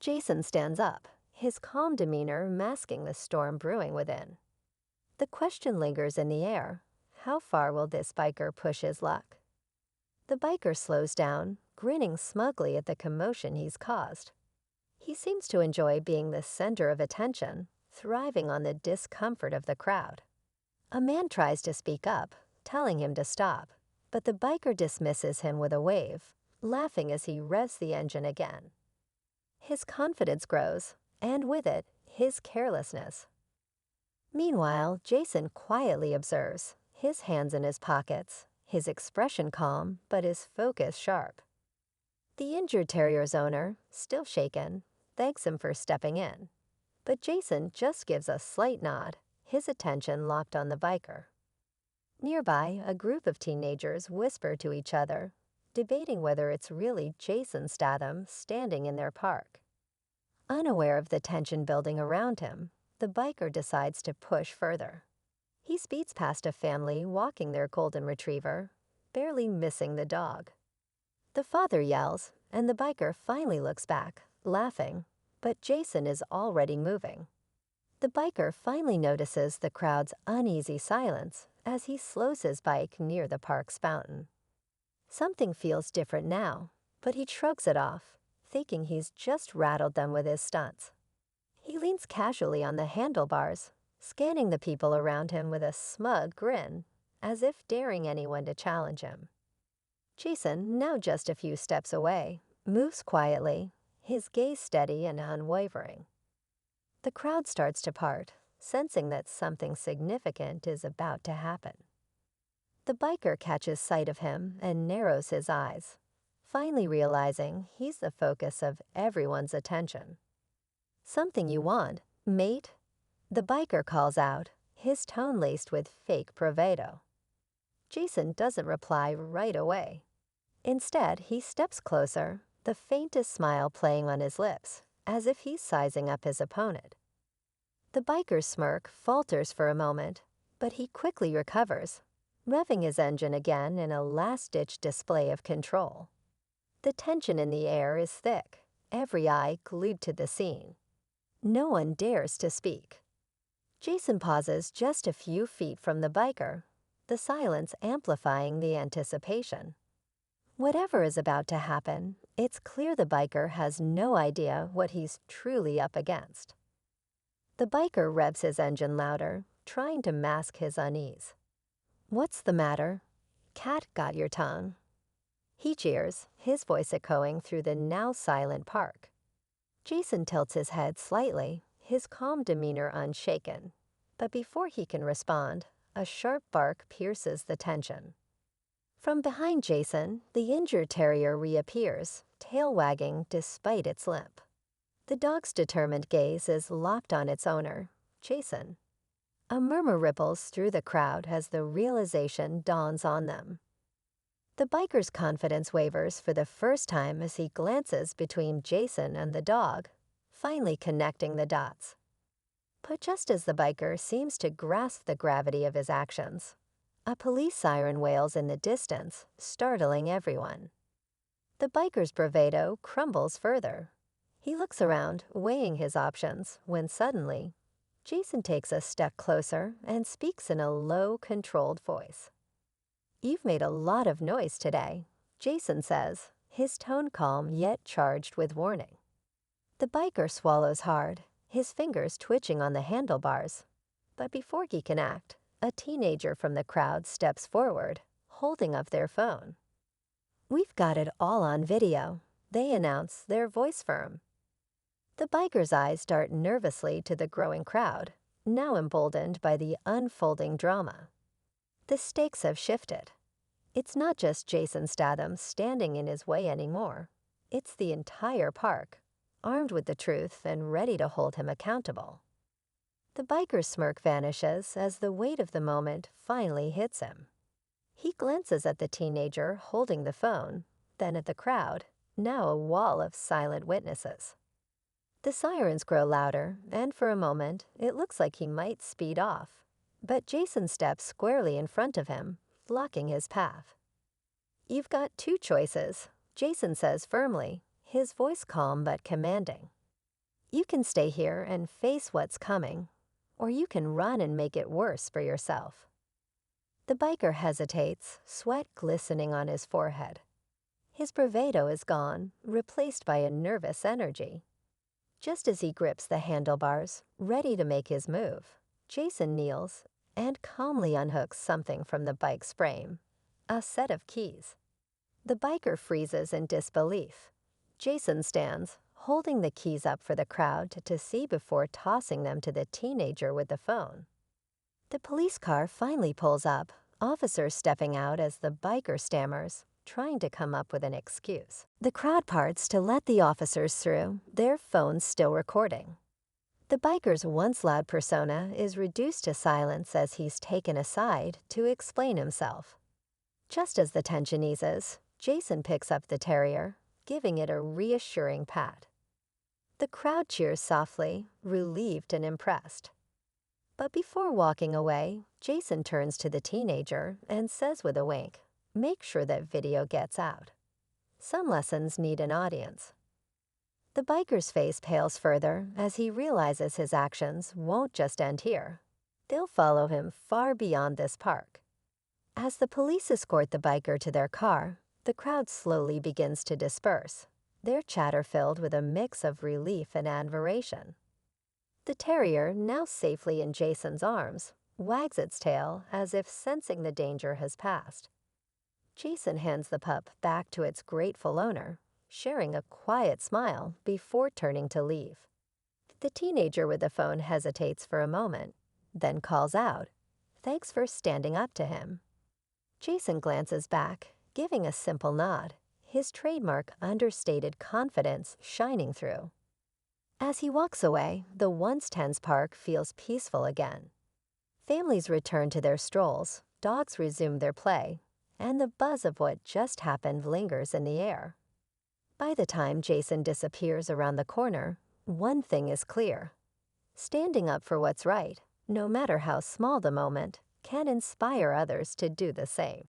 Jason stands up, his calm demeanor masking the storm brewing within. The question lingers in the air. How far will this biker push his luck? The biker slows down, grinning smugly at the commotion he's caused. He seems to enjoy being the center of attention, thriving on the discomfort of the crowd. A man tries to speak up, telling him to stop, but the biker dismisses him with a wave, laughing as he revs the engine again. His confidence grows, and with it, his carelessness. Meanwhile, Jason quietly observes, his hands in his pockets, his expression calm, but his focus sharp. The injured terrier's owner, still shaken, thanks him for stepping in. But Jason just gives a slight nod, his attention locked on the biker. Nearby, a group of teenagers whisper to each other, debating whether it's really Jason Statham standing in their park. Unaware of the tension building around him, the biker decides to push further. He speeds past a family walking their golden retriever, barely missing the dog. The father yells, and the biker finally looks back, laughing, but Jason is already moving. The biker finally notices the crowd's uneasy silence as he slows his bike near the park's fountain. Something feels different now, but he shrugs it off, thinking he's just rattled them with his stunts. He leans casually on the handlebars, scanning the people around him with a smug grin, as if daring anyone to challenge him. Jason, now just a few steps away, moves quietly, his gaze steady and unwavering. The crowd starts to part, sensing that something significant is about to happen. The biker catches sight of him and narrows his eyes, finally realizing he's the focus of everyone's attention. "Something you want, mate?" The biker calls out, his tone laced with fake bravado. Jason doesn't reply right away. Instead, he steps closer, the faintest smile playing on his lips, as if he's sizing up his opponent. The biker's smirk falters for a moment, but he quickly recovers, revving his engine again in a last-ditch display of control. The tension in the air is thick, every eye glued to the scene. No one dares to speak. Jason pauses just a few feet from the biker, the silence amplifying the anticipation. Whatever is about to happen, it's clear the biker has no idea what he's truly up against. The biker revs his engine louder, trying to mask his unease. "What's the matter? Cat got your tongue?" He jeers, his voice echoing through the now silent park. Jason tilts his head slightly, his calm demeanor unshaken. But before he can respond, a sharp bark pierces the tension. From behind Jason, the injured terrier reappears, tail wagging despite its limp. The dog's determined gaze is locked on its owner, Jason. A murmur ripples through the crowd as the realization dawns on them. The biker's confidence wavers for the first time as he glances between Jason and the dog, finally connecting the dots. But just as the biker seems to grasp the gravity of his actions, a police siren wails in the distance, startling everyone. The biker's bravado crumbles further. He looks around, weighing his options, when suddenly, Jason takes a step closer and speaks in a low, controlled voice. "You've made a lot of noise today," Jason says, his tone calm yet charged with warning. The biker swallows hard, his fingers twitching on the handlebars. But before he can act, a teenager from the crowd steps forward, holding up their phone. "We've got it all on video," they announce, their voice firm. The biker's eyes dart nervously to the growing crowd, now emboldened by the unfolding drama. The stakes have shifted. It's not just Jason Statham standing in his way anymore. It's the entire park, armed with the truth and ready to hold him accountable. The biker's smirk vanishes as the weight of the moment finally hits him. He glances at the teenager holding the phone, then at the crowd, now a wall of silent witnesses. The sirens grow louder, and for a moment, it looks like he might speed off. But Jason steps squarely in front of him, blocking his path. "You've got two choices," Jason says firmly, his voice calm but commanding. You can stay here and face what's coming, or you can run and make it worse for yourself. The biker hesitates, sweat glistening on his forehead. His bravado is gone, replaced by a nervous energy. Just as he grips the handlebars, ready to make his move, Jason kneels and calmly unhooks something from the bike's frame, a set of keys. The biker freezes in disbelief. Jason stands, holding the keys up for the crowd to see before tossing them to the teenager with the phone. The police car finally pulls up, officers stepping out as the biker stammers, trying to come up with an excuse. The crowd parts to let the officers through, their phones still recording. The biker's once loud persona is reduced to silence as he's taken aside to explain himself. Just as the tension eases, Jason picks up the terrier, giving it a reassuring pat. The crowd cheers softly, relieved and impressed. But before walking away, Jason turns to the teenager and says with a wink, "Make sure that video gets out. Some lessons need an audience." The biker's face pales further as he realizes his actions won't just end here. They'll follow him far beyond this park. As the police escort the biker to their car, the crowd slowly begins to disperse, their chatter filled with a mix of relief and admiration. The terrier, now safely in Jason's arms, wags its tail as if sensing the danger has passed. Jason hands the pup back to its grateful owner, sharing a quiet smile before turning to leave. The teenager with the phone hesitates for a moment, then calls out, "Thanks for standing up to him." Jason glances back, giving a simple nod, his trademark understated confidence shining through. As he walks away, the once tense park feels peaceful again. Families return to their strolls, dogs resume their play, and the buzz of what just happened lingers in the air. By the time Jason disappears around the corner, one thing is clear. Standing up for what's right, no matter how small the moment, can inspire others to do the same.